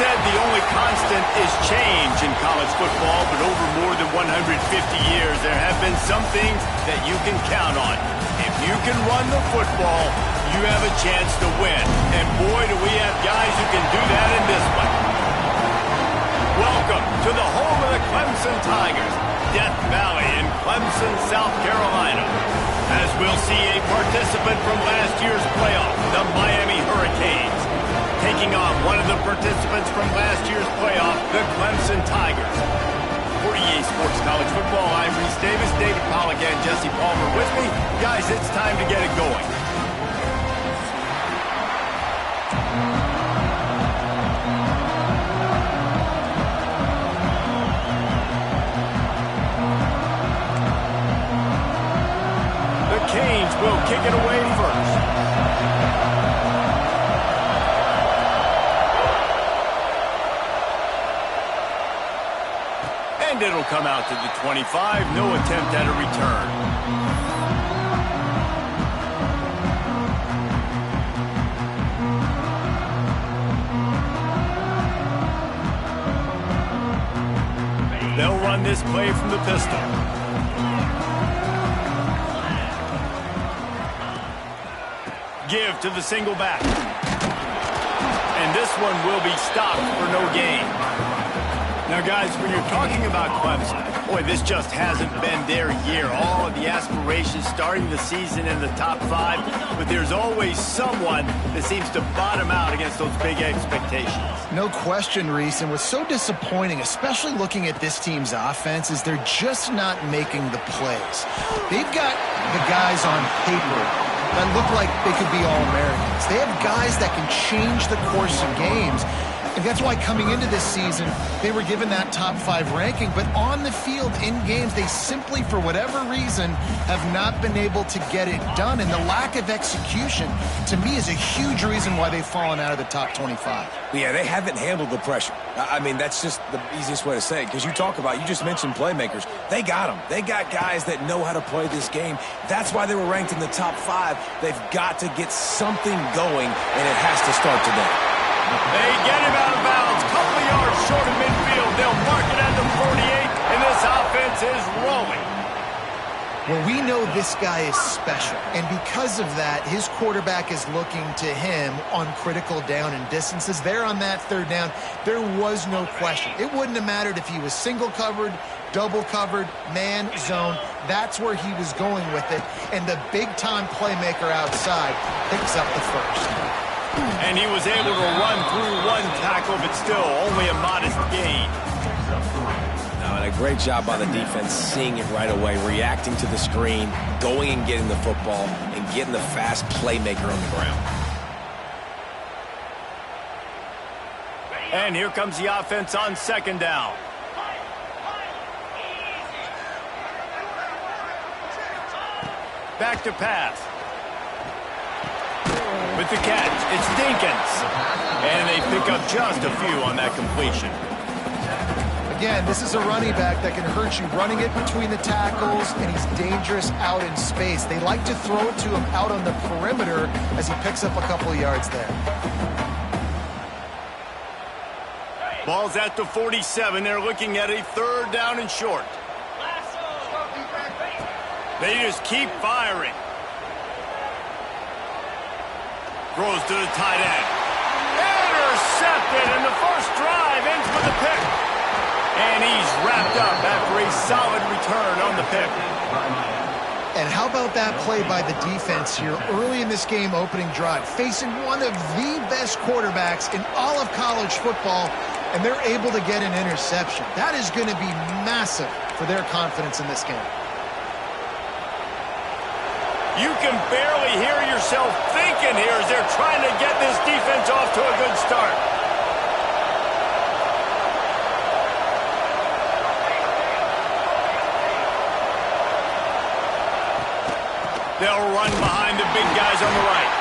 said the only constant is change in college football, but over more than 150 years, there have been some things that you can count on. If you can run the football, you have a chance to win. And boy, do we have guys who can do that in this one. Welcome to the home of the Clemson Tigers, Death Valley in Clemson, South Carolina. As we'll see a participant from last year's playoff, the Miami Hurricanes, taking on one of the participants from last year's playoff, the Clemson Tigers. For EA Sports College Football, I'm Reese Davis, David Pollack, and Jesse Palmer with me. Guys, it's time to get it going. The Canes will kick it away first. And it'll come out to the 25. No attempt at a return. They'll run this play from the pistol. Give to the single back. And this one will be stopped for no gain. Now, guys, when you're talking about Clemson, boy, this just hasn't been their year. All of the aspirations starting the season in the top 5, but there's always someone that seems to bottom out against those big expectations. No question, Reese, and what's so disappointing, especially looking at this team's offense, is they're just not making the plays. They've got the guys on paper that look like they could be All-Americans. They have guys that can change the course of games. And that's why coming into this season, they were given that top 5 ranking. But on the field, in games, they simply, for whatever reason, have not been able to get it done. And the lack of execution, to me, is a huge reason why they've fallen out of the top 25. Yeah, they haven't handled the pressure. I mean, that's just the easiest way to say it. Because you just mentioned playmakers. They got them. They got guys that know how to play this game. That's why they were ranked in the top 5. They've got to get something going, and it has to start today. They get him out of bounds. Couple of yards short of midfield. They'll mark it at the 48, and this offense is rolling. Well, we know this guy is special, and because of that, his quarterback is looking to him on critical down and distances. There on that third down, there was no question. It wouldn't have mattered if he was single covered, double covered, man, zone. That's where he was going with it, and the big-time playmaker outside picks up the first. And he was able to run through one tackle, but still only a modest gain. No, and a great job by the defense seeing it right away, reacting to the screen, going and getting the football, and getting the fast playmaker on the ground. And here comes the offense on second down. Back to pass. With the catch, it's Dinkins. And they pick up just a few on that completion. Again, this is a running back that can hurt you running it between the tackles, and he's dangerous out in space. They like to throw it to him out on the perimeter as he picks up a couple of yards there. Ball's at the 47. They're looking at a third down and short. They just keep firing. Throws to the tight end. Intercepted, and the first drive ends with a pick. And he's wrapped up after a solid return on the pick. And how about that play by the defense here early in this game opening drive, facing one of the best quarterbacks in all of college football, and they're able to get an interception. That is going to be massive for their confidence in this game. You can barely hear yourself thinking here as they're trying to get this defense off to a good start. They'll run behind the big guys on the right.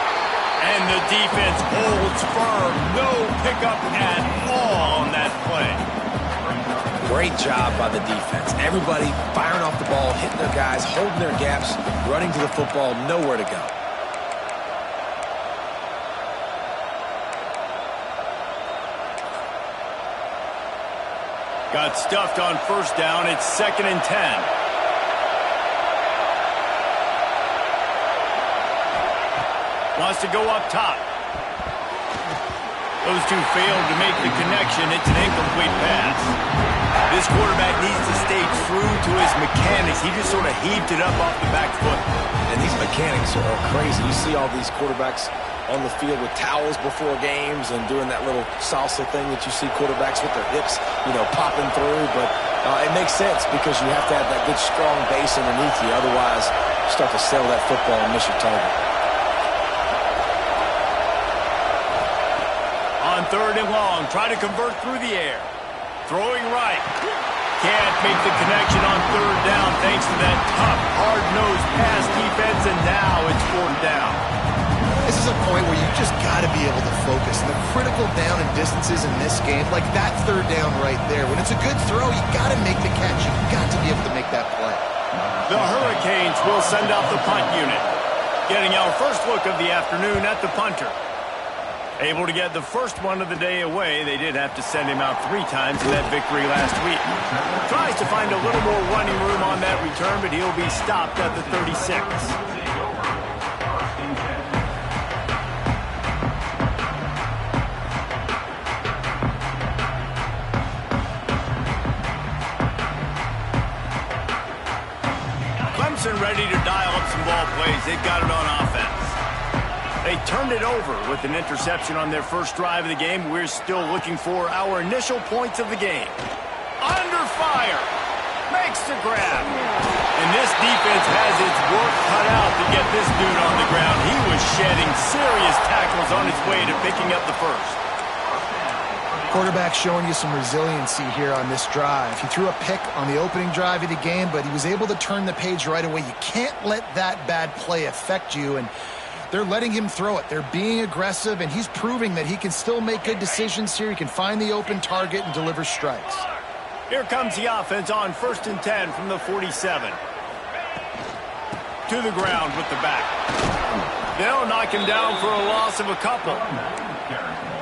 And the defense holds firm. No pickup at all on that play. Great job by the defense. Everybody firing off the ball, hitting their guys, holding their gaps, running to the football, nowhere to go. Got stuffed on first down. It's 2nd and 10. Wants to go up top. Those two failed to make the connection. It's an incomplete pass. This quarterback needs to stay true to his mechanics. He just sort of heaved it up off the back foot. And these mechanics are crazy. You see all these quarterbacks on the field with towels before games and doing that little salsa thing that you see quarterbacks with their hips, popping through. But it makes sense because you have to have that good, strong base underneath you. Otherwise, you start to sail that football and miss your target. On 3rd and long, try to convert through the air. Throwing right. Can't make the connection on 3rd down thanks to that tough, hard-nosed pass defense, and now it's 4th down. This is a point where you just got to be able to focus. And the critical down and distances in this game, like that 3rd down right there, when it's a good throw, you got to make the catch. You've got to be able to make that play. The Hurricanes will send out the punt unit. Getting our first look of the afternoon at the punter. Able to get the first one of the day away. They did have to send him out 3 times in that victory last week. Tries to find a little more running room on that return, but he'll be stopped at the 36. Clemson ready to dial up some ball plays. They've got it on offense. They turned it over with an interception on their first drive of the game. We're still looking for our initial points of the game. Under fire. Makes the grab. And this defense has its work cut out to get this dude on the ground. He was shedding serious tackles on his way to picking up the first. Quarterback showing you some resiliency here on this drive. He threw a pick on the opening drive of the game, but he was able to turn the page right away. You can't let that bad play affect you, and they're letting him throw it. They're being aggressive, and he's proving that he can still make good decisions here. He can find the open target and deliver strikes. Here comes the offense on 1st and 10 from the 47. To the ground with the back. They'll knock him down for a loss of a couple.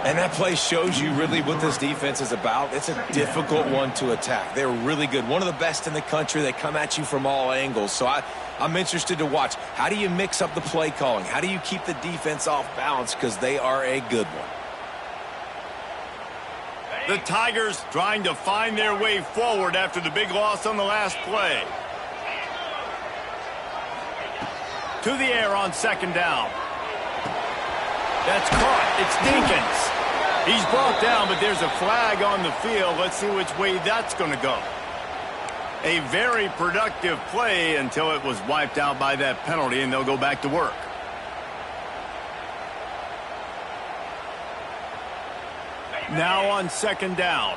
And that play shows you really what this defense is about. It's a difficult one to attack. They're really good. One of the best in the country. They come at you from all angles. So I'm interested to watch. How do you mix up the play calling? How do you keep the defense off balance? Because they are a good one. The Tigers trying to find their way forward after the big loss on the last play. To the air on 2nd down. That's caught. It's Dinkins. He's brought down, but there's a flag on the field. Let's see which way that's going to go. A very productive play until it was wiped out by that penalty, and they'll go back to work. Now on 2nd down.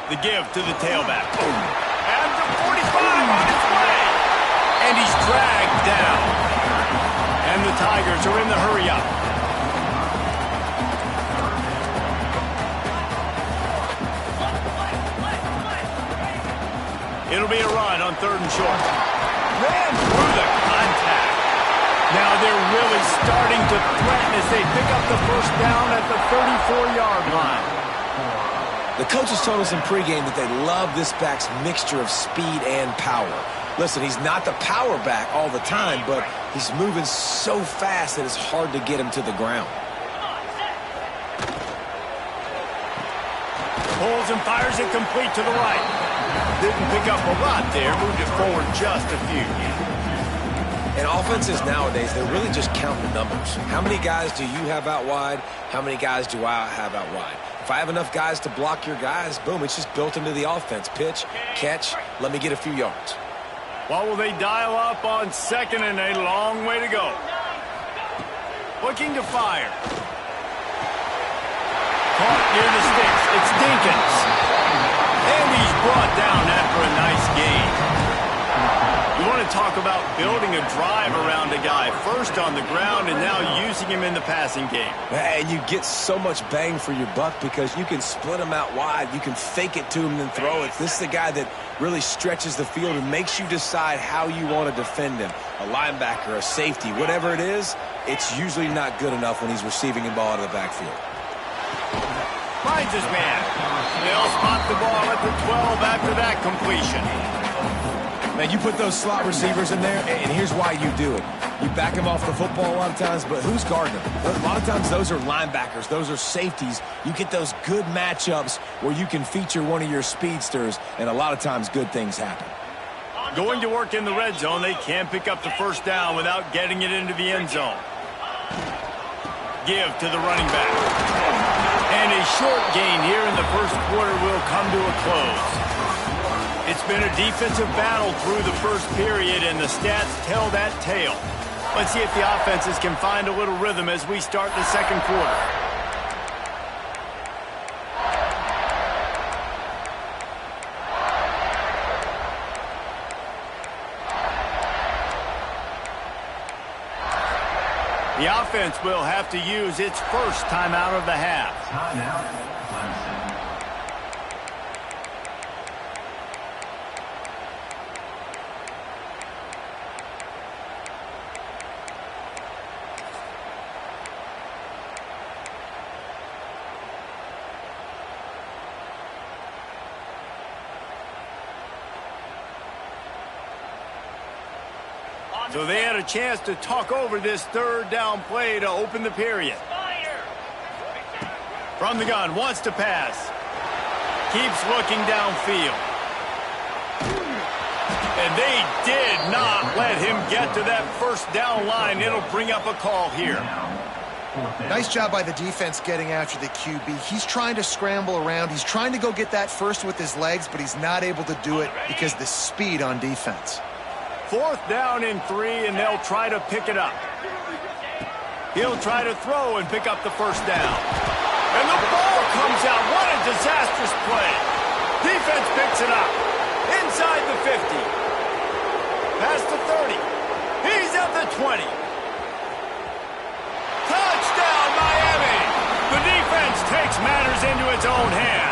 The give to the tailback. And the 45 on its way. And he's dragged down. And the Tigers are in the hurry-up. It'll be a run on 3rd and short. Ran through the contact. Now they're really starting to threaten as they pick up the first down at the 34-yard line. The coaches told us in pregame that they love this back's mixture of speed and power. Listen, he's not the power back all the time, but he's moving so fast that it's hard to get him to the ground. Pulls and fires it complete to the right. Didn't pick up a lot there, moved it forward just a few. And offenses nowadays, they're really just counting numbers. How many guys do you have out wide? How many guys do I have out wide? If I have enough guys to block your guys, boom, it's just built into the offense. Pitch, catch, let me get a few yards. What will they dial up on 2nd and a long way to go? Looking to fire. Caught near the sticks. It's Dinkins. And he's brought down after a nice gain. You want to talk about building a drive around a guy, first on the ground and now using him in the passing game. And you get so much bang for your buck because you can split him out wide. You can fake it to him and then throw it. This is the guy that really stretches the field and makes you decide how you want to defend him. A linebacker, a safety, whatever it is, it's usually not good enough when he's receiving the ball out of the backfield. Finds his man. They'll spot the ball at the 12 after that completion. Man, you put those slot receivers in there, and here's why you do it. You back them off the football a lot of times, but who's guarding them? A lot of times those are linebackers. Those are safeties. You get those good matchups where you can feature one of your speedsters, and a lot of times good things happen. Going to work in the red zone, they can't pick up the first down without getting it into the end zone. Give to the running back. And a short gain here in the first quarter will come to a close. It's been a defensive battle through the first period, and the stats tell that tale. Let's see if the offenses can find a little rhythm as we start the second quarter. The offense will have to use its first timeout of the half. So they had a chance to talk over this third down play to open the period. From the gun, wants to pass. Keeps looking downfield. And they did not let him get to that first down line. It'll bring up a call here. Nice job by the defense getting after the QB. He's trying to scramble around. He's trying to go get that first with his legs, but he's not able to do it because of the speed on defense. Fourth down and 3, and they'll try to pick it up. He'll try to throw and pick up the first down. And the ball comes out. What a disastrous play. Defense picks it up. Inside the 50. Past the 30. He's at the 20. Touchdown, Miami. The defense takes matters into its own hands.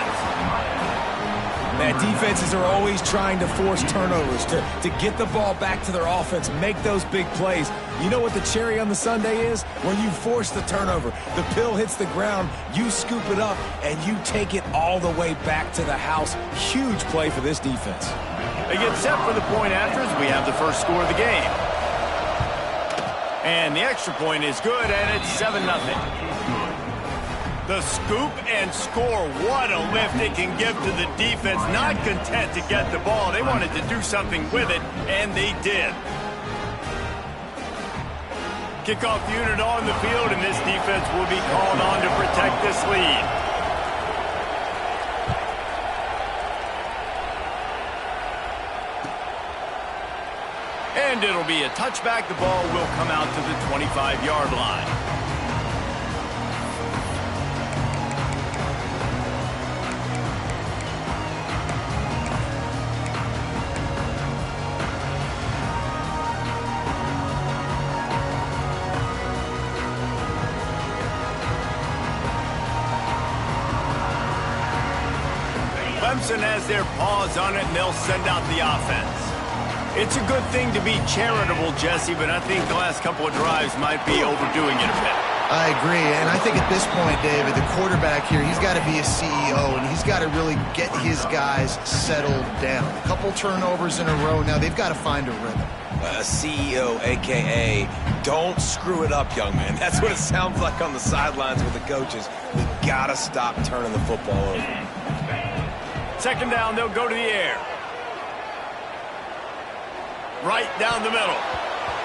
Man, defenses are always trying to force turnovers, to get the ball back to their offense, make those big plays. You know what the cherry on the sundae is? When you force the turnover, the pill hits the ground, you scoop it up, and you take it all the way back to the house. Huge play for this defense. They get set for the point after as we have the first score of the game. And the extra point is good, and it's 7-0. The scoop and score, what a lift it can give to the defense. Not content to get the ball. They wanted to do something with it, and they did. Kickoff unit on the field, and this defense will be called on to protect this lead. And it'll be a touchback. The ball will come out to the 25-yard line. Clemson has their paws on it, and they'll send out the offense. It's a good thing to be charitable, Jesse, but I think the last couple of drives might be overdoing it a bit. I agree, and I think at this point, David, the quarterback here, he's got to be a CEO, and he's got to really get his guys settled down. A couple turnovers in a row. Now they've got to find a rhythm. A CEO, a.k.a. don't screw it up, young man. That's what it sounds like on the sidelines with the coaches. We got to stop turning the football over. Second down, they'll go to the air. Right down the middle.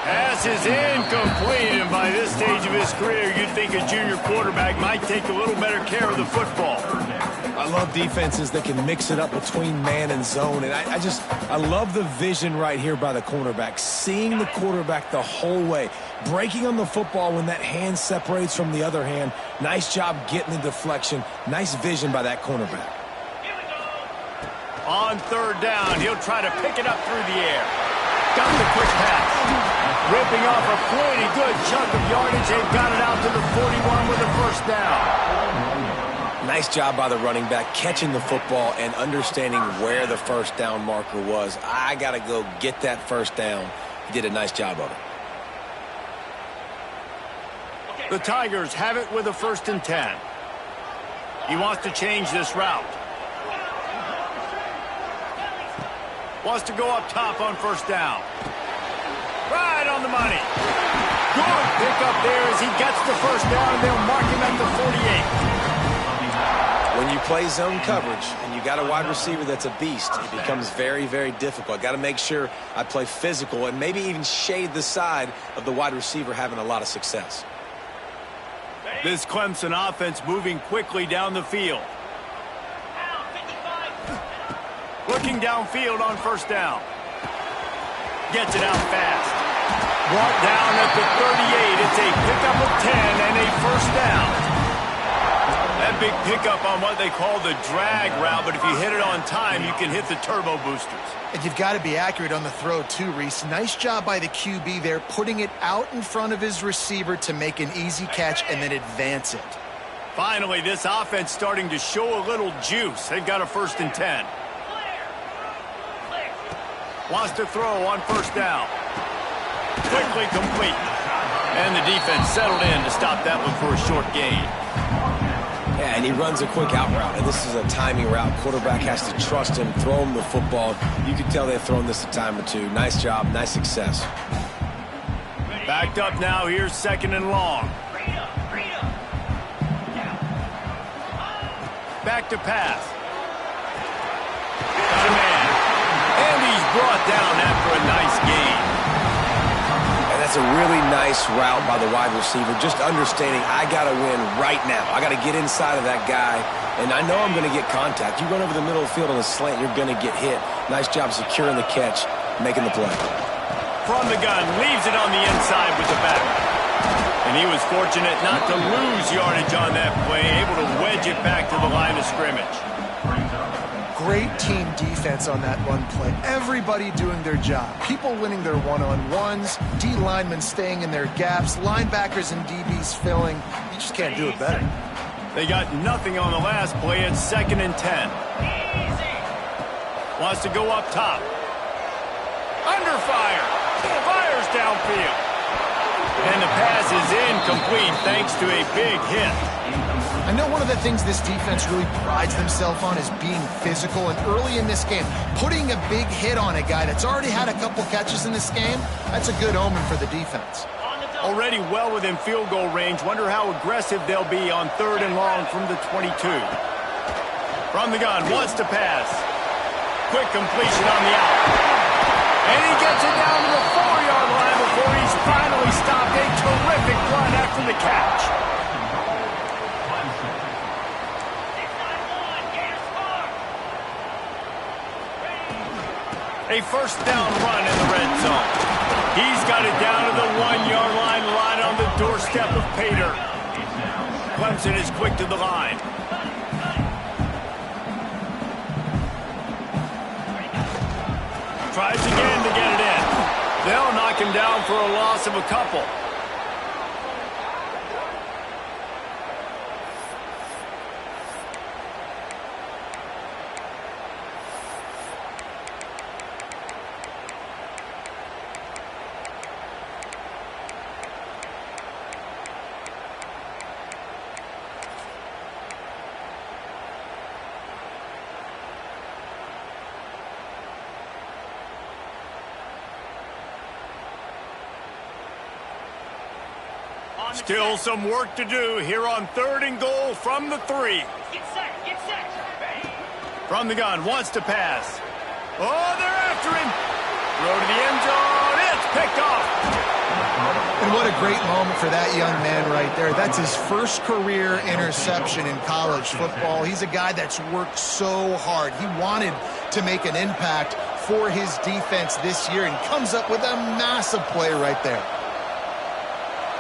Pass is incomplete, and by this stage of his career, you'd think a junior quarterback might take a little better care of the football. I love defenses that can mix it up between man and zone, and I love the vision right here by the cornerback, seeing the quarterback the whole way, breaking on the football when that hand separates from the other hand. Nice job getting the deflection. Nice vision by that cornerback. On third down, he'll try to pick it up through the air. got the quick pass. Ripping off a pretty good chunk of yardage. They've got it out to the 41 with a first down. Nice job by the running back, catching the football and understanding where the first down marker was. I got to go get that first down. He did a nice job of it. The Tigers have it with a 1st and 10. He wants to change this route. Wants to go up top on 1st down. Right on the money. Good pickup there as he gets the 1st down. They'll mark him at the 48. When you play zone coverage and you got a wide receiver that's a beast, it becomes very, very difficult. Got to make sure I play physical and maybe even shade the side of the wide receiver having a lot of success. This Clemson offense moving quickly down the field. Looking downfield on 1st down. Gets it out fast. Brought down at the 38. It's a pickup of 10 and a 1st down. That big pickup on what they call the drag route, but if you hit it on time, you can hit the turbo boosters. And you've got to be accurate on the throw too, Reese. Nice job by the QB there, putting it out in front of his receiver to make an easy catch and then advance it. Finally, this offense starting to show a little juice. They've got a 1st and 10. Wants to throw on 1st down. Quickly complete. And the defense settled in to stop that one for a short gain. Yeah, and he runs a quick out route, and this is a timing route. Quarterback has to trust him, throw him the football. You can tell they've thrown this a time or two. Nice job, nice success. Backed up now, here's 2nd and long. Back to pass. Got a man. And he's brought down after a nice gain. And that's a really nice route by the wide receiver, just understanding I got to win right now. I got to get inside of that guy, and I know I'm going to get contact. You run over the middle of the field on a slant, you're going to get hit. Nice job securing the catch, making the play. From the gun, leaves it on the inside with the back. And he was fortunate not to lose yardage on that play, able to wedge it back to the line of scrimmage. Great team defense on that run play. Everybody doing their job. People winning their one-on-ones, D linemen staying in their gaps, linebackers and DBs filling. You just can't do it better. They got nothing on the last play. It's 2nd and 10. Wants to go up top. Under fire. Fires downfield. And the pass is incomplete thanks to a big hit. I know one of the things this defense really prides themselves on is being physical, and early in this game, putting a big hit on a guy that's already had a couple catches in this game, that's a good omen for the defense. Already well within field goal range. Wonder how aggressive they'll be on 3rd and long from the 22. From the gun, wants to pass. Quick completion on the out. And he gets it down to the 4-yard line before he's finally stopped. A terrific run after the catch. A 1st down run in the red zone. He's got it down to the 1-yard line, right on the doorstep of Pater. Clemson is quick to the line. Tries again to get it in. They'll knock him down for a loss of a couple. Still some work to do here on 3rd and goal from the 3. Get set, get set. From the gun, wants to pass. Oh, they're after him. Throw to the end zone. It's picked off. And what a great moment for that young man right there. That's his first career interception in college football. He's a guy that's worked so hard. He wanted to make an impact for his defense this year and comes up with a massive play right there.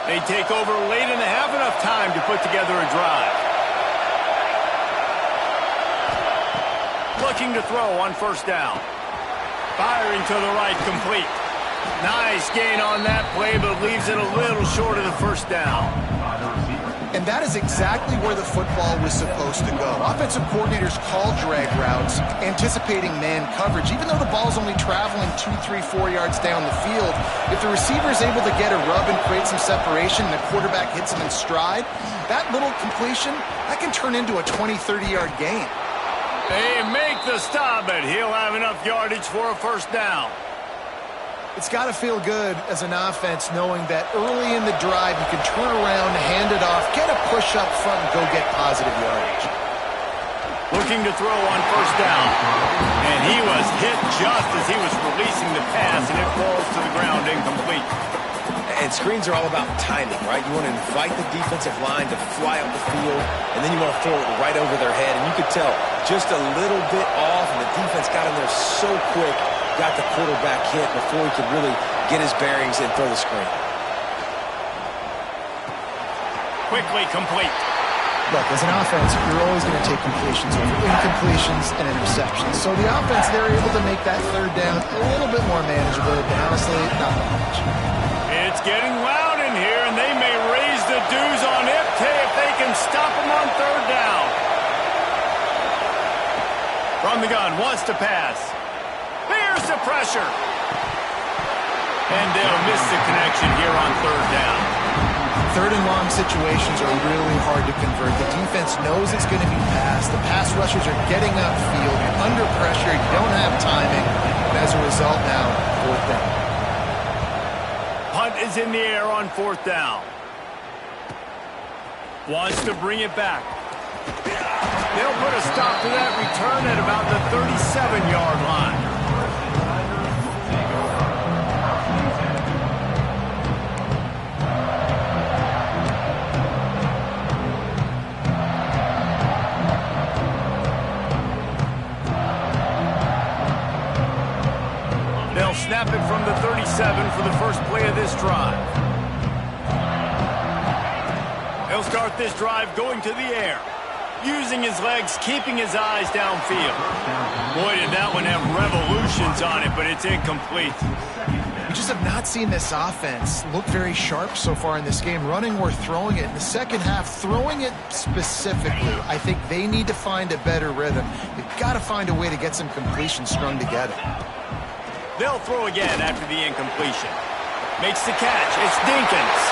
They take over late and have enough time to put together a drive. Looking to throw on 1st down. Firing to the right, complete. Nice gain on that play, but leaves it a little short of the first down. And that is exactly where the football was supposed to go. Offensive coordinators call drag routes, anticipating man coverage. Even though the ball's only traveling 2, 3, 4 yards down the field, if the receiver is able to get a rub and create some separation and the quarterback hits him in stride, that little completion, that can turn into a 20, 30-yard gain. They make the stop, but he'll have enough yardage for a first down. It's got to feel good as an offense knowing that early in the drive you can turn around, hand it off, get a push up front, and go get positive yardage. Looking to throw on first down. And he was hit just as he was releasing the pass, and it falls to the ground incomplete. And screens are all about timing, right? You want to invite the defensive line to fly up the field, and then you want to throw it right over their head. And you could tell just a little bit off, and the defense got in there so quick, got the quarterback hit before he could really get his bearings and throw the screen. Quickly complete. Look, as an offense, you're always going to take completions over incompletions and interceptions. So the offense, they're able to make that third down a little bit more manageable, but honestly, not that much. It's getting loud in here, and they may raise the dues on Iptay if they can stop him on third down. From the gun, wants to pass. Here's the pressure. And they'll miss the connection here on third down. Third and long situations are really hard to convert. The defense knows it's going to be passed. The pass rushers are getting upfield. You're under pressure. You don't have timing. And as a result now, fourth down. Punt is in the air on fourth down. Wants to bring it back. They'll put a stop to that return at about the 37-yard line. They'll snap it from the 37 for the first play of this drive. He'll start this drive going to the air. Using his legs, keeping his eyes downfield. Boy, did that one have revolutions on it, but it's incomplete. We just have not seen this offense look very sharp so far in this game, running or throwing it. In the second half, throwing it specifically, I think they need to find a better rhythm. They've got to find a way to get some completions strung together. They'll throw again after the incompletion. Makes the catch. It's Dinkins.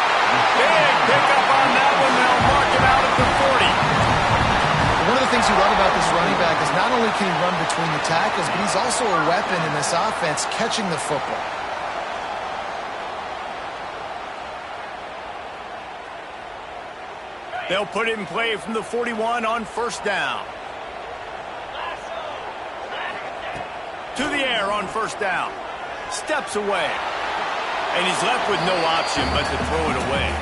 Big pickup on that one. They'll mark him out at the 40. One of the things you love about this running back is not only can he run between the tackles, but he's also a weapon in this offense catching the football. They'll put it in play from the 41 on first down. To the air on first down. Steps away. And he's left with no option but to throw it away.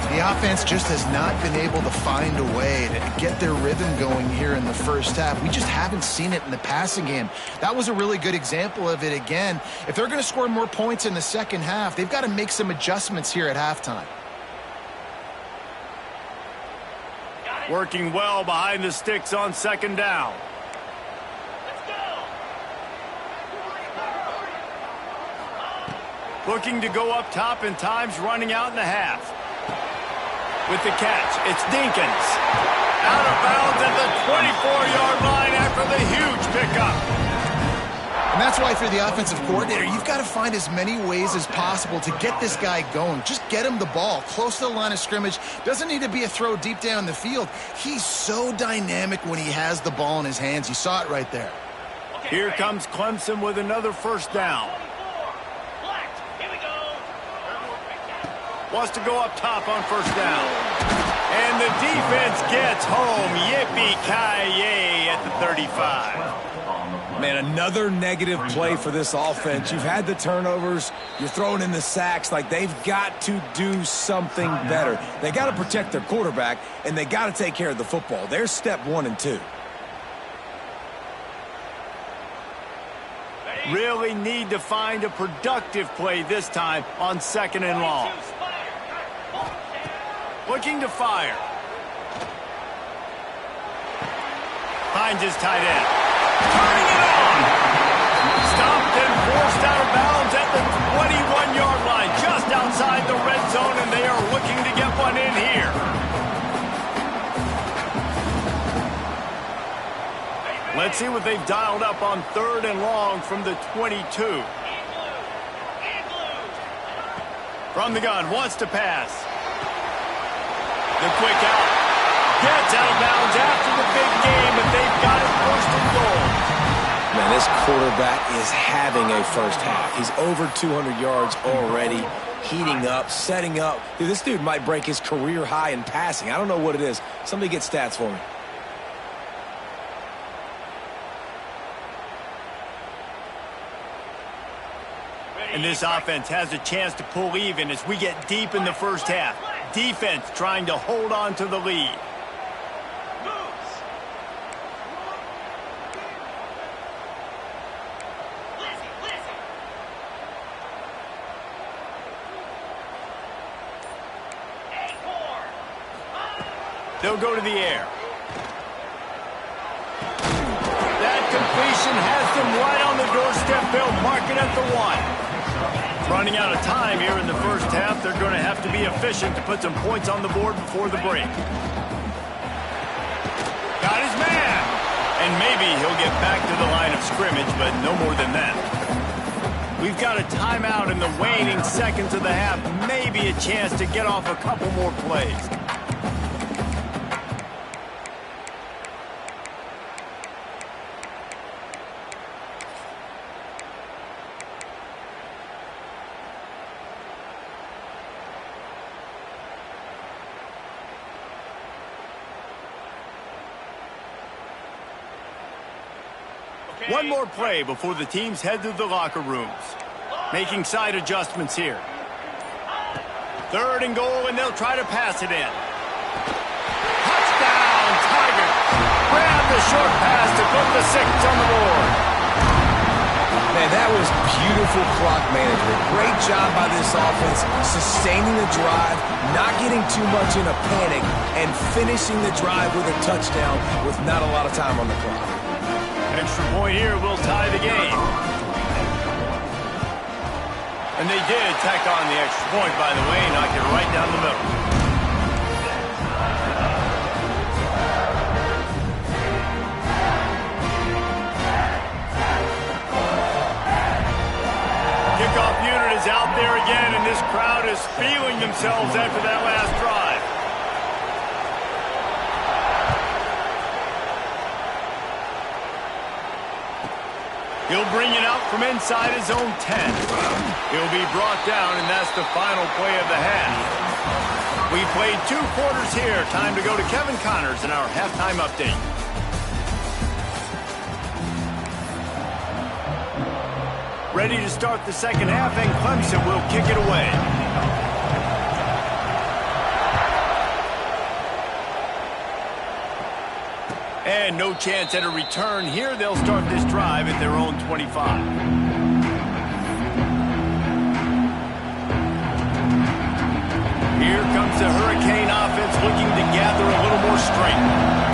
The offense just has not been able to find a way to get their rhythm going here in the first half. We just haven't seen it in the passing game. That was a really good example of it again. If they're going to score more points in the second half, they've got to make some adjustments here at halftime. Working well behind the sticks on second down. Looking to go up top, and time's running out in the half. With the catch, it's Dinkins. Out of bounds at the 24-yard line after the huge pickup. And that's why for the offensive coordinator, you've got to find as many ways as possible to get this guy going. Just get him the ball close to the line of scrimmage. Doesn't need to be a throw deep down the field. He's so dynamic when he has the ball in his hands. You saw it right there. Here comes Clemson with another first down. Wants to go up top on first down. And the defense gets home. Yippee-ki-yay at the 35. Man, another negative play for this offense. You've had the turnovers. You're throwing in the sacks. Like, they've got to do something better. They got to protect their quarterback, and they got to take care of the football. There's step 1 and 2. Really need to find a productive play this time on second and long. Looking to fire. Finds his tight end. Turning it on. Stopped and forced out of bounds at the 21-yard line, just outside the red zone, and they are looking to get one in here. Let's see what they've dialed up on 3rd and long from the 22. From the gun, wants to pass. The quick out. Gets out of bounds after the big game, and they've got it 1st and goal. Man, this quarterback is having a first half. He's over 200 yards already, heating up, setting up. Dude, this dude might break his career high in passing. I don't know what it is. Somebody get stats for me. And this offense has a chance to pull even as we get deep in the first half. Defense trying to hold on to the lead. They'll go to the air. That completion has them right on the doorstep. They'll mark it at the 1. Running out of time here in the first half. They're going to have to be efficient to put some points on the board before the break. Got his man. And maybe he'll get back to the line of scrimmage, but no more than that. We've got a timeout in the waning seconds of the half. Maybe a chance to get off a couple more plays. One more play before the teams head to the locker rooms. Making side adjustments here. 3rd and goal, and they'll try to pass it in. Touchdown, Tigers! Grab the short pass to put the 6 on the board. Man, that was beautiful clock management. Great job by this offense, sustaining the drive, not getting too much in a panic, and finishing the drive with a touchdown with not a lot of time on the clock. Extra point here will tie the game. And they did tack on the extra point, by the way, knock it right down the middle. Kickoff unit is out there again, and this crowd is feeling themselves after that last drive. He'll bring it out from inside his own 10. He'll be brought down, and that's the final play of the half. We played 2 quarters here. Time to go to Kevin Connors in our halftime update. Ready to start the second half, and Clemson will kick it away. And no chance at a return here. They'll start this drive at their own 25. Here comes the Hurricane offense looking to gather a little more strength.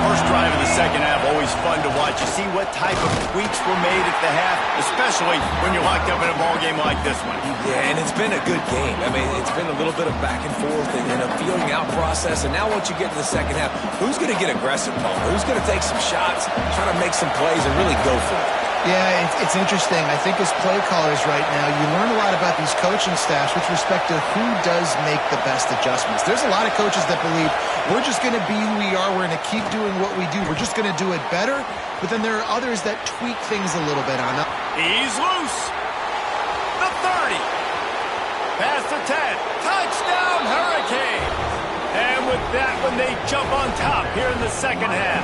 First drive of the second half, always fun to watch. You see what type of tweaks were made at the half, especially when you're locked up in a ball game like this one. Yeah, and it's been a good game. I mean, it's been a little bit of back and forth and a feeling out process. And now once you get to the second half, who's going to get aggressive, Paul? Who's going to take some shots, try to make some plays, and really go for it? Yeah, it's interesting. I think as play callers right now, you learn a lot about these coaching staffs with respect to who does make the best adjustments. There's a lot of coaches that believe we're just going to be who we are. We're going to keep doing what we do. We're just going to do it better. But then there are others that tweak things a little bit on it. He's loose. The 30. Past the 10. Touchdown, Hurricane. And with that one, they jump on top here in the second half.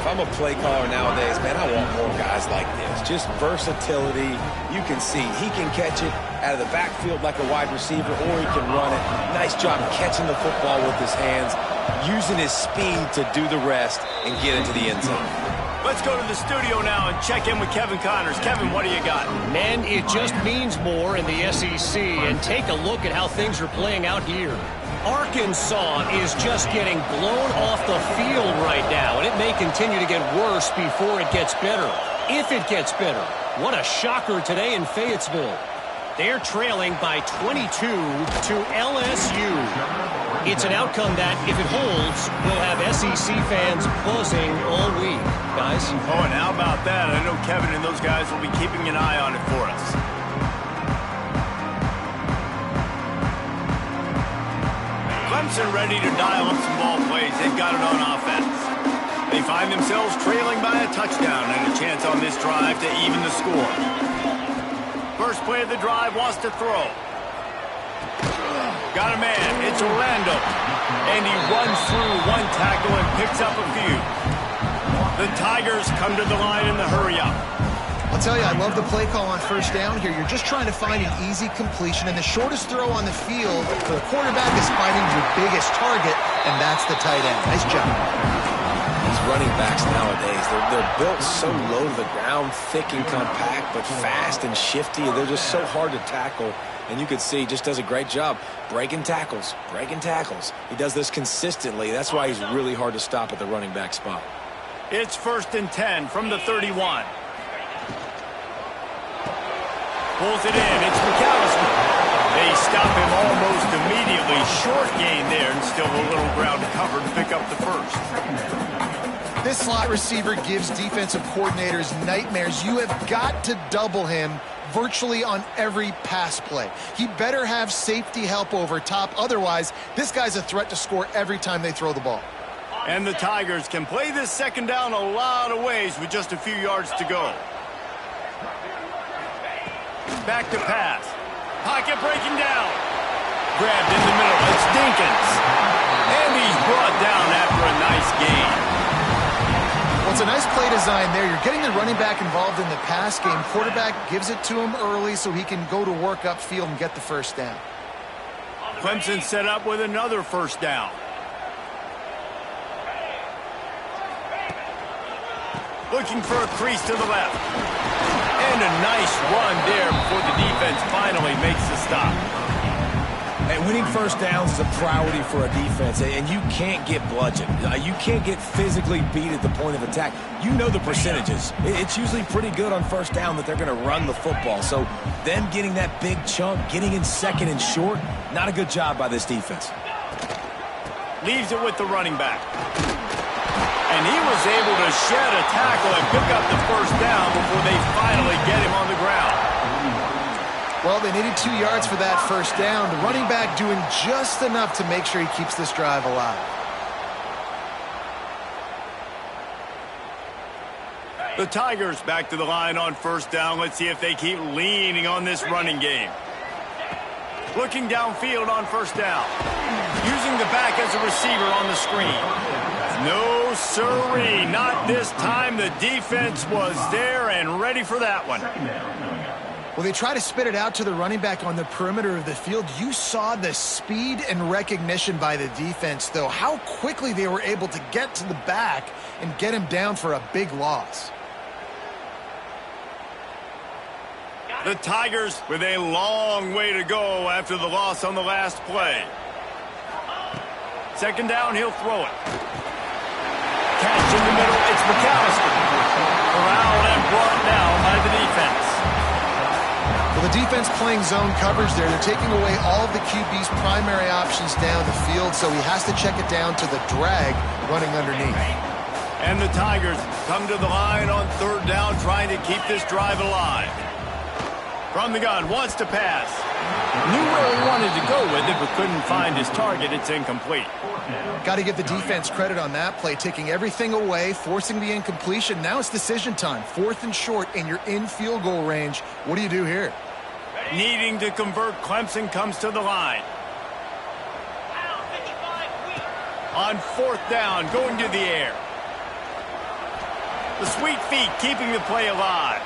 If I'm a play caller nowadays, man, I want more guys like this. Just versatility. You can see he can catch it out of the backfield like a wide receiver, or he can run it. Nice job catching the football with his hands, using his speed to do the rest and get into the end zone. Let's go to the studio now and check in with Kevin Connors. Kevin, what do you got? Man, it just means more in the SEC, and take a look at how things are playing out here. Arkansas is just getting blown off the field right now, and it may continue to get worse before it gets better. If it gets better, What a shocker today in Fayetteville. They're trailing by 22 to LSU. It's an outcome that, if it holds, will have SEC fans buzzing all week. Guys? Oh, and how about that? I know Kevin and those guys will be keeping an eye on it for us. Clemson ready to dial up some ball plays. They've got it on offense. They find themselves trailing by a touchdown and a chance on this drive to even the score. First play of the drive, wants to throw. Got a man, it's Orlando. And he runs through one tackle and picks up a few. The Tigers come to the line in the hurry-up. I'll tell you, I love the play call on first down here. You're just trying to find an easy completion, and the shortest throw on the field for the quarterback is finding your biggest target, and that's the tight end. Nice job. These running backs nowadays, they're built so low to the ground, thick and compact, but fast and shifty. They're just so hard to tackle. And you can see he just does a great job breaking tackles, breaking tackles. He does this consistently. That's why he's really hard to stop at the running back spot. It's 1st and 10 from the 31. Pulls it in. It's McAllister. They stop him almost immediately. Short gain there and still a little ground covered to pick up the first. This slot receiver gives defensive coordinators nightmares. You have got to double him virtually on every pass play. He better have safety help over top. Otherwise, this guy's a threat to score every time they throw the ball. And the Tigers can play this second down a lot of ways with just a few yards to go. Back to pass. Pocket breaking down. Grabbed in the middle. It's Dinkins. And he's brought down after a nice gain. Well, it's a nice play design there. You're getting the running back involved in the pass game. Quarterback gives it to him early so he can go to work upfield and get the first down. Clemson set up with another first down. Looking for a crease to the left. And a nice run there before the defense finally makes the stop. And winning first downs is a priority for a defense, and you can't get bludgeoned. You can't get physically beat at the point of attack. You know the percentages. It's usually pretty good on first down that they're going to run the football. So them getting that big chunk, getting in second and short, not a good job by this defense. Leaves it with the running back. And he was able to shed a tackle and pick up the first down before they finally get him on the ground. Well, they needed 2 yards for that first down. The running back doing just enough to make sure he keeps this drive alive. The Tigers back to the line on first down. Let's see if they keep leaning on this running game. Looking downfield on first down. Using the back as a receiver on the screen. No siree, not this time. The defense was there and ready for that one. Well, they try to spit it out to the running back on the perimeter of the field. You saw the speed and recognition by the defense, though. How quickly they were able to get to the back and get him down for a big loss. The Tigers with a long way to go after the loss on the last play. Second down, he'll throw it. Catch in the middle, it's McAllister. Corralled and brought down by the defense. Well, the defense playing zone coverage there. They're taking away all of the QB's primary options down the field, so he has to check it down to the drag running underneath. And the Tigers come to the line on third down, trying to keep this drive alive. From the gun, wants to pass. Knew where he wanted to go with it, but couldn't find his target. It's incomplete. Got to give the defense credit on that play, taking everything away, forcing the incompletion. Now it's decision time. 4th and short, and you're in field goal range. What do you do here? Needing to convert, Clemson comes to the line. On fourth down, going to the air. The sweet feet keeping the play alive.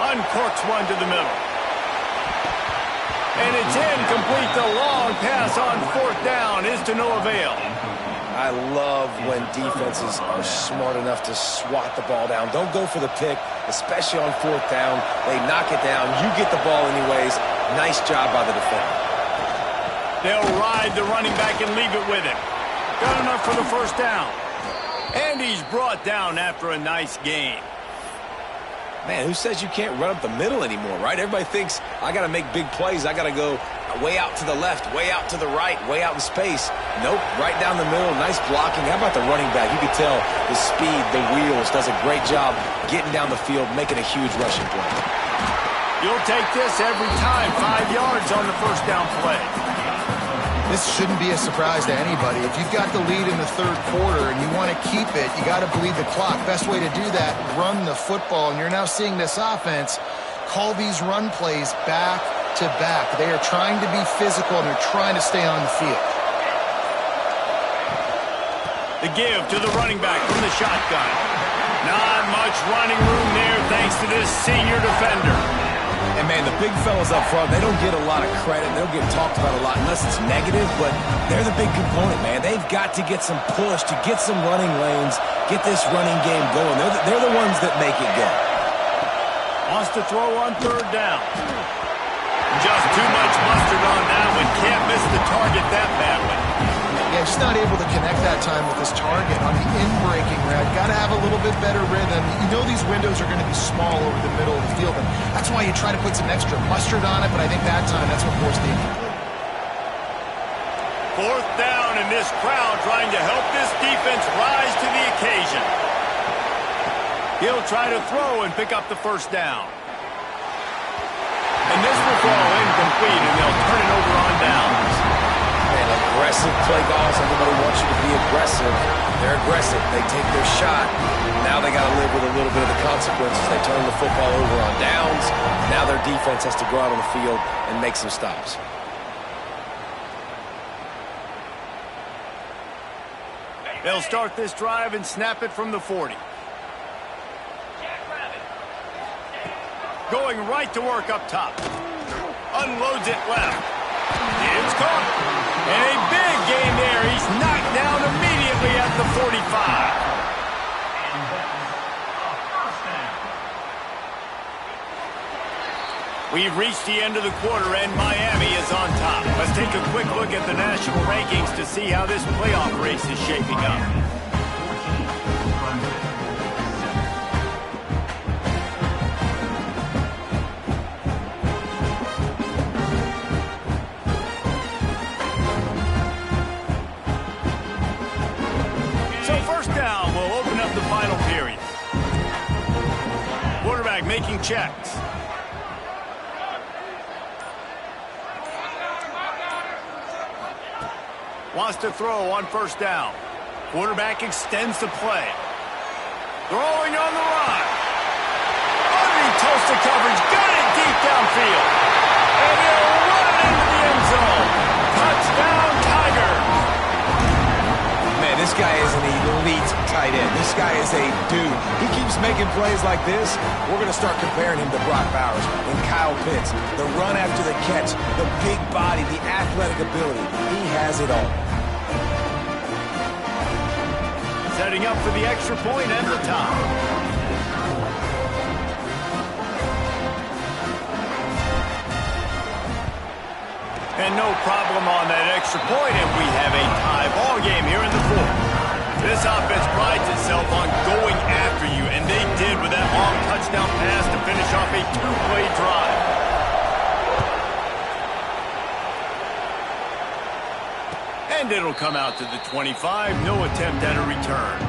Uncorks one to the middle. And it's incomplete. The long pass on fourth down is to no avail. I love when defenses are smart enough to swat the ball down. Don't go for the pick, especially on fourth down. They knock it down. You get the ball anyways. Nice job by the defender. They'll ride the running back and leave it with him. Got enough for the first down. And he's brought down after a nice gain. Man, who says you can't run up the middle anymore, right? Everybody thinks I got to make big plays. I got to go way out to the left, way out to the right, way out in space. Nope, right down the middle. Nice blocking. How about the running back? You can tell the speed, the wheels, does a great job getting down the field, making a huge rushing play. You'll take this every time. 5 yards on the first down play. This shouldn't be a surprise to anybody. If you've got the lead in the third quarter and you want to keep it, you got to bleed the clock. Best way to do that, run the football. And you're now seeing this offense call these run plays back to back. They are trying to be physical, and they're trying to stay on the field. The give to the running back from the shotgun. Not much running room there thanks to this senior defender. And, man, the big fellas up front, they don't get a lot of credit. They don't get talked about a lot unless it's negative, but they're the big component, man. They've got to get some push, to get some running lanes, get this running game going. They're the ones that make it go. Wants to throw on third down. Just too much mustard on that one. Can't miss the target that badly. Yeah, just not able to connect that time with his target on the in-breaking route. Got to have a little bit better rhythm. You know these windows are going to be small over the middle of the field, and that's why you try to put some extra mustard on it, but I think that time that's what forced the incomplete. Fourth down, and this crowd trying to help this defense rise to the occasion. He'll try to throw and pick up the first down. And this will fall incomplete, and they'll turn it over on downs. Man, aggressive play calls. Everybody wants you to be aggressive. They're aggressive. They take their shot. Now they got to live with a little bit of the consequences. They turn the football over on downs. Now their defense has to go out on the field and make some stops. They'll start this drive and snap it from the 40. Going right to work up top. Unloads it left. It's caught. And a big gain there. He's knocked down immediately at the 45. We've reached the end of the quarter, and Miami is on top. Let's take a quick look at the national rankings to see how this playoff race is shaping up. So first down will open up the final period. Quarterback making checks. Wants to throw on first down. Quarterback extends the play. Throwing on the run. Underneath Tulsa coverage. Got it deep downfield. And he'll run it into the end zone. Touchdown, Tigers. Man, this guy is an elite tight end. This guy is a dude. He keeps making plays like this. We're going to start comparing him to Brock Bowers and Kyle Pitts. The run after the catch, the big body, the athletic ability. He has it all. Setting up for the extra point and the top. And no problem on that extra point, and we have a tie ball game here in the fourth. This offense prides itself on going after you, and they did with that long touchdown pass to finish off a two-play drive. And it'll come out to the 25. No attempt at a return.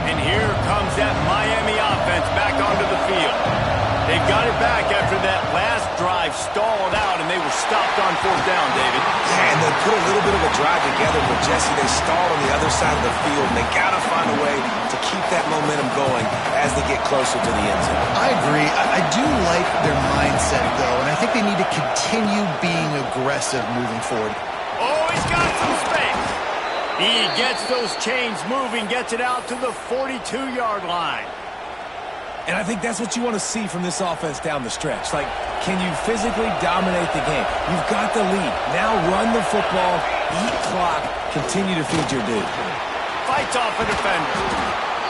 And here comes that Miami offense back onto the field. They've got it back after that last drive stalled out, and they were stopped on fourth down, David. Yeah, and they put a little bit of a drive together, but Jesse, they stalled on the other side of the field, and they got to find a way to keep that momentum going as they get closer to the end zone. I agree. I do like their mindset, though, and I think they need to continue being aggressive moving forward. Oh, he's got some space. He gets those chains moving, gets it out to the 42-yard line. And I think that's what you want to see from this offense down the stretch. Like, can you physically dominate the game? You've got the lead. Now run the football, eat clock, continue to feed your dude. Fights off a defender.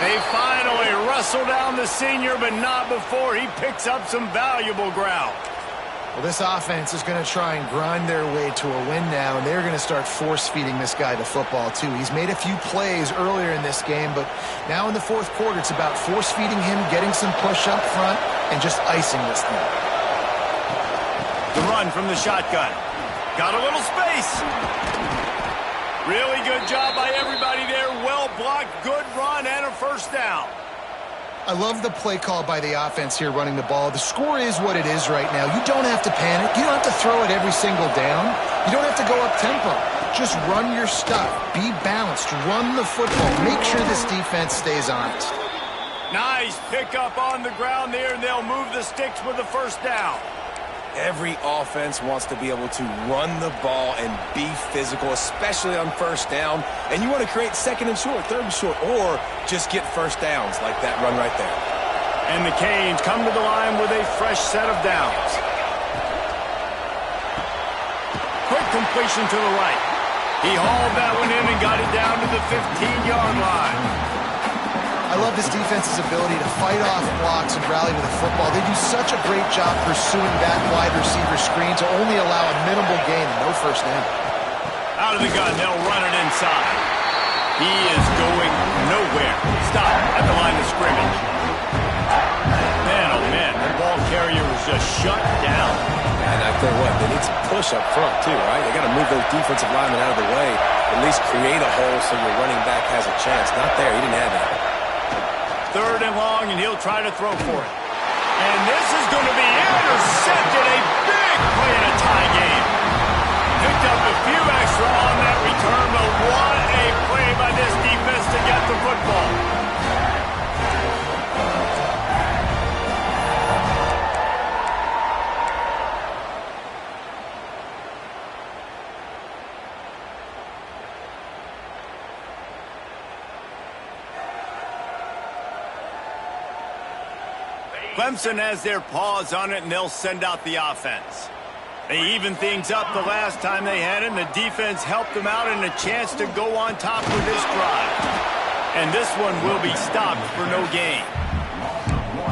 They finally wrestle down the senior, but not before he picks up some valuable ground. Well, this offense is going to try and grind their way to a win now, and they're going to start force-feeding this guy the football, too. He's made a few plays earlier in this game, but now in the fourth quarter, it's about force-feeding him, getting some push up front, and just icing this thing. The run from the shotgun. Got a little space. Really good job by everybody there. Well blocked, good run, and a first down. I love the play call by the offense here running the ball. The score is what it is right now. You don't have to panic. You don't have to throw it every single down. You don't have to go up tempo. Just run your stuff. Be balanced. Run the football. Make sure this defense stays honest. Nice pickup on the ground there, and they'll move the sticks with the first down. Every offense wants to be able to run the ball and be physical, especially on first down. And you want to create second and short, third and short, or just get first downs like that run right there. And the Canes come to the line with a fresh set of downs. Quick completion to the right. He hauled that one in and got it down to the 15-yard line. I love this defense's ability to fight off blocks and rally with the football. They do such a great job pursuing that wide receiver screen to only allow a minimal gain and no first down. Out of the gun, they'll run it inside. He is going nowhere. Stop at the line of scrimmage. Man, oh man, the ball carrier was just shut down. And I tell you what, they need some push up front too, right? They got to move those defensive linemen out of the way, at least create a hole so your running back has a chance. Not there, he didn't have that. Third and long, and he'll try to throw for it. And this is going to be intercepted. A big play in a tie game. Picked up a few extra on that return, but what a play by this defense to get the football. Clemson has their paws on it, and they'll send out the offense. They evened things up the last time they had it, and the defense helped them out and a chance to go on top with this drive. And this one will be stopped for no gain.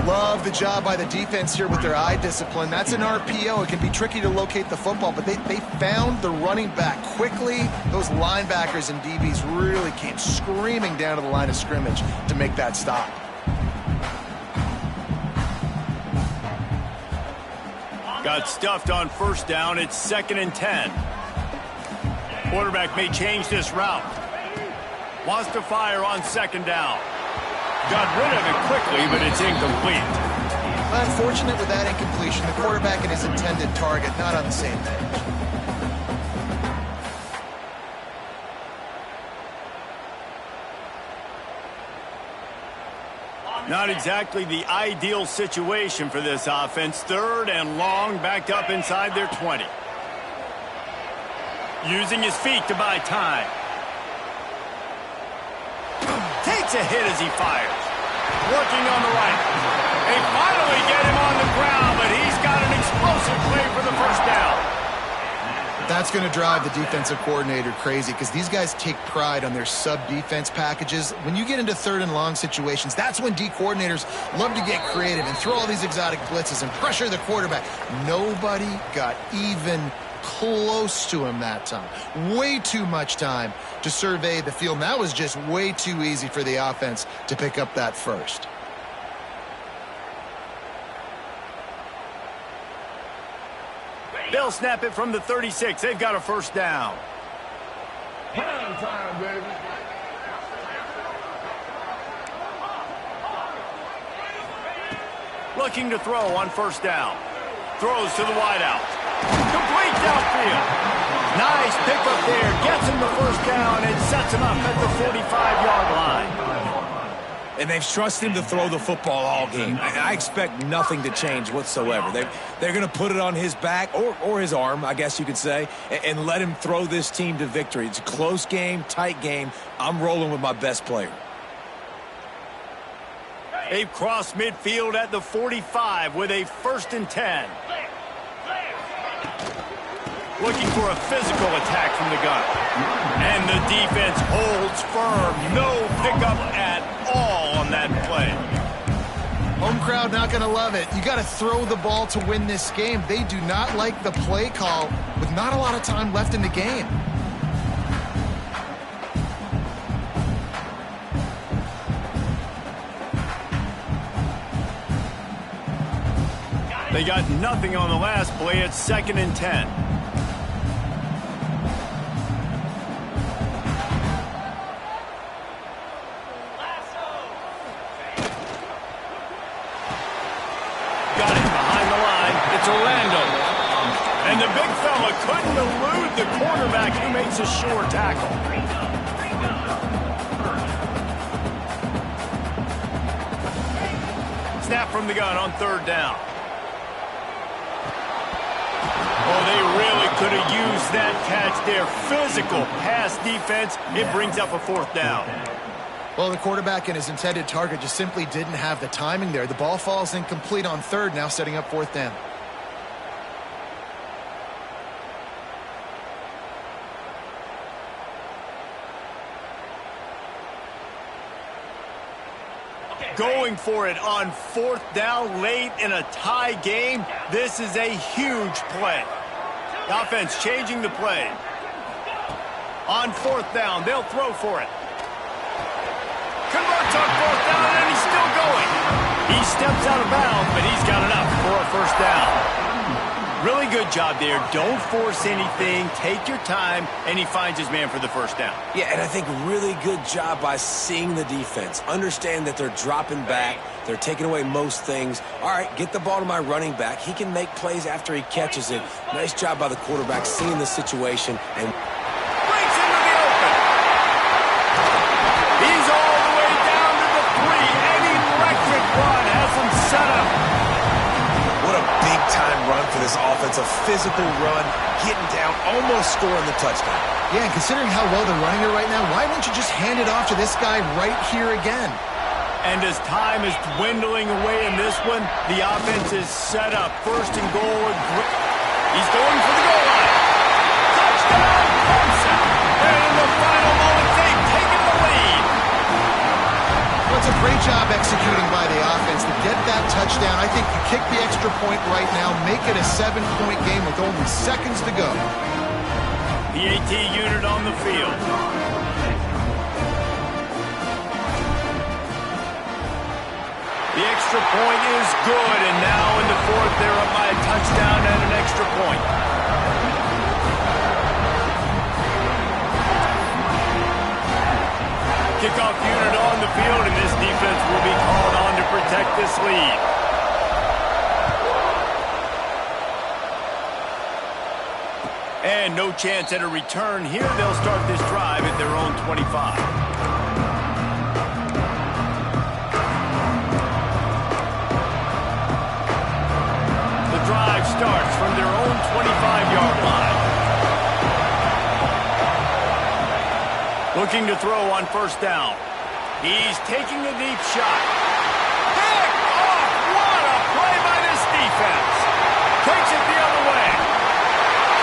Love the job by the defense here with their eye discipline. That's an RPO. It can be tricky to locate the football, but they found the running back quickly. Those linebackers and DBs really came screaming down to the line of scrimmage to make that stop. Got stuffed on first down. It's 2nd and 10. Quarterback may change this route. Wants to fire on 2nd down. Got rid of it quickly, but it's incomplete. Unfortunate with that incompletion. The quarterback and his intended target not on the same page. Not exactly the ideal situation for this offense. 3rd and long, backed up inside their 20. Using his feet to buy time. Takes a hit as he fires. Working on the right. They finally get him on the ground, but he's got an explosive play for the first down. That's going to drive the defensive coordinator crazy because these guys take pride on their sub-defense packages. When you get into 3rd and long situations, that's when D coordinators love to get creative and throw all these exotic blitzes and pressure the quarterback. Nobody got even close to him that time. Way too much time to survey the field. And that was just way too easy for the offense to pick up that first. They'll snap it from the 36. They've got a first down. Time, baby. Looking to throw on first down. Throws to the wideout. Complete downfield. Nice pickup there. Gets him the first down and sets him up at the 45-yard line. And they've trusted him to throw the football all game. I expect nothing to change whatsoever. They're going to put it on his back, or his arm, I guess you could say, and let him throw this team to victory. It's a close game, tight game. I'm rolling with my best player. They've crossed midfield at the 45 with a 1st and 10. Looking for a physical attack from the gun. And the defense holds firm. No pickup at all on that play. Home crowd not going to love it. You got to throw the ball to win this game. They do not like the play call with not a lot of time left in the game. They got nothing on the last play. It's 2nd and 10. Got it behind the line. It's Orlando. And the big fella couldn't elude the quarterback who makes a sure tackle. Snap from the gun on 3rd down. Oh, they really could have used that catch there. Physical pass defense. It brings up a 4th down. Well, the quarterback and his intended target just simply didn't have the timing there. The ball falls incomplete on 3rd, now setting up 4th down. Going for it on 4th down late in a tie game. This is a huge play. The offense changing the play. On 4th down, they'll throw for it. Converts on 4th down, and he's still going. He steps out of bounds, but he's got enough for a 1st down. Really good job there. Don't force anything. Take your time, and he finds his man for the 1st down. Yeah, and I think really good job by seeing the defense. Understand that they're dropping back. They're taking away most things. All right, get the ball to my running back. He can make plays after he catches it. Nice job by the quarterback seeing the situation and breaks into the open. He's all the way down to the 3. An electric run has him set up. what a big-time run for this offense. A physical run, getting down, almost scoring the touchdown. Yeah, and considering how well they're running it right now, why wouldn't you just hand it off to this guy right here again? And as time is dwindling away in this one, the offense is set up. 1st and goal. He's going for the goal line. Touchdown, Clemson. And in the final moments, they've taken the lead. Well, it's a great job executing by the offense to get that touchdown. I think you kick the extra point right now, make it a 7-point game with only seconds to go. The AT unit on the field. The extra point is good, and now in the 4th, they're up by a touchdown and an extra point. Kickoff unit on the field, and this defense will be called on to protect this lead. And no chance at a return here. They'll start this drive at their own 25. Drive starts from their own 25-yard line. Looking to throw on 1st down. He's taking a deep shot. Pick off! What a play by this defense. Takes it the other way.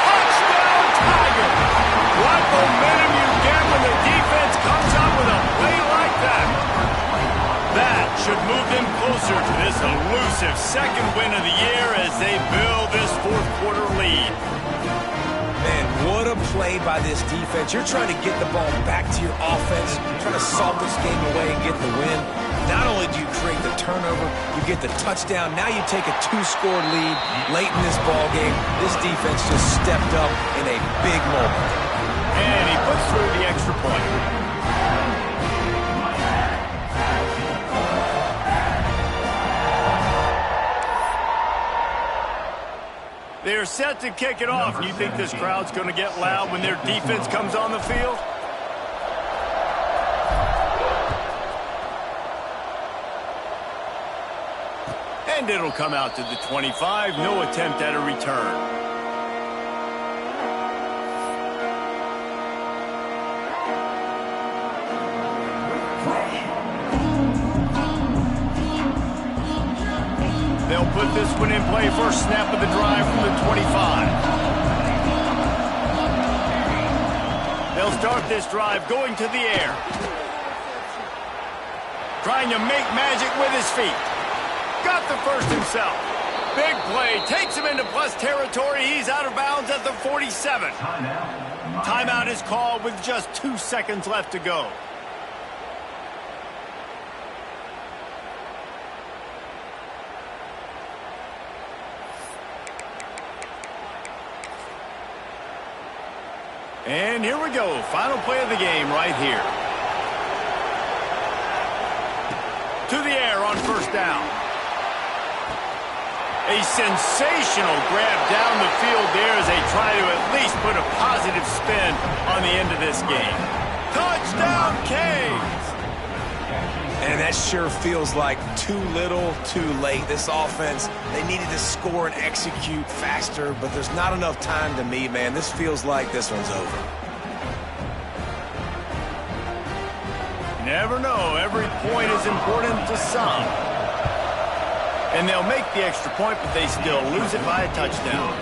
Touchdown, Tigers. What momentum you get when the defense comes out with a play like that. That should move them closer to this elusive 2nd win of the year as they build this 4th quarter lead. Man, what a play by this defense. You're trying to get the ball back to your offense, trying to salt this game away and get the win. Not only do you create the turnover, you get the touchdown. Now you take a 2-score lead late in this ball game. This defense just stepped up in a big moment. And he puts through the extra point. They're set to kick it off. You think this crowd's going to get loud when their defense comes on the field? And it'll come out to the 25. No attempt at a return. They'll put this one in play. First snap of the drive from the 25. They'll start this drive going to the air. Trying to make magic with his feet. Got the first himself. Big play. Takes him into plus territory. He's out of bounds at the 47. Timeout is called with just 2 seconds left to go. And here we go. Final play of the game right here. To the air on first down. A sensational grab down the field there as they try to at least put a positive spin on the end of this game. Touchdown, Canes! And that sure feels like too little, too late. This offense, they needed to score and execute faster, but there's not enough time to me, man. This feels like this one's over. Never know. Every point is important to some. And they'll make the extra point, but they still lose it by a touchdown.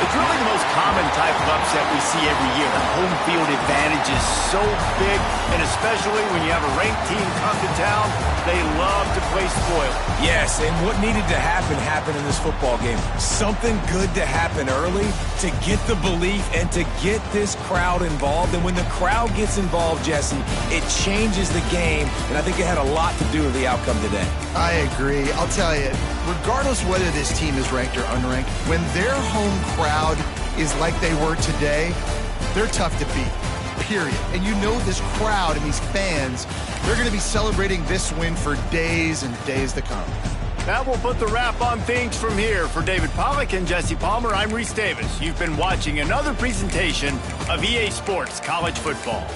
It's really the most common type of upset we see every year. The home field advantage is so big, and especially when you have a ranked team come to town, they love to play spoil. Yes, and what needed to happen happened in this football game. Something good to happen early to get the belief and to get this crowd involved. And when the crowd gets involved, Jesse, it changes the game, and I think it had a lot to do with the outcome today. I agree. I'll tell you, regardless whether this team is ranked or unranked, when their home crowd is like they were today, they're tough to beat, period. And you know this crowd and these fans, they're going to be celebrating this win for days and days to come. That will put the wrap on things from here. For David Pollack and Jesse Palmer, I'm Reese Davis. You've been watching another presentation of EA Sports College Football.